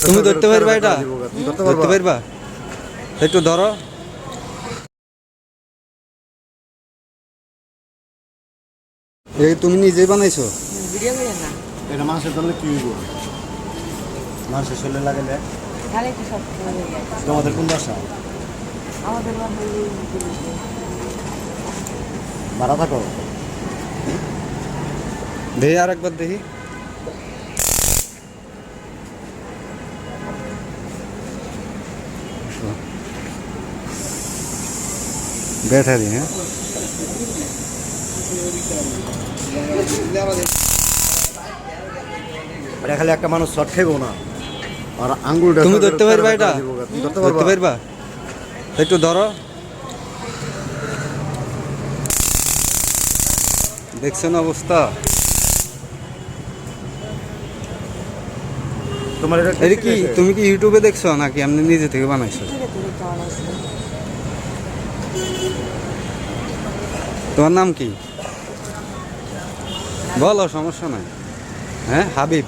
তুমি ধরতে পারবা এটা? ধরতে পারবা? একটু ধরো। এই তুমি নিজেই বানাইছো? ভিডিও করে না। এটা মাংসের ধরলে কি হইব? মাংসের শরীরে লাগালে তাহলে কি সব হয়ে যায়? তোমাদের কোন বাসা? আমাদের বাসায় ভাড়া থাকো? দেখি আর একবার দেখি। ব্যাটারি, হ্যাঁ এটা খালি একটা মানুষ শর্ট খাইবো না, আর আঙ্গুলটা তুমি ধরতে পারবা এটা? ধরতে ধরতে পারবা? পারবা? একটু ধরো। দেখছেন অবস্থা? তোমার এটা এটা কি তুমি কি ইউটিউবে দেখছো নাকি আপনি নিজে থেকে বানাইছো? তোমার নাম কি বলো, সমস্যা নাই। হ্যাঁ, হাবিব।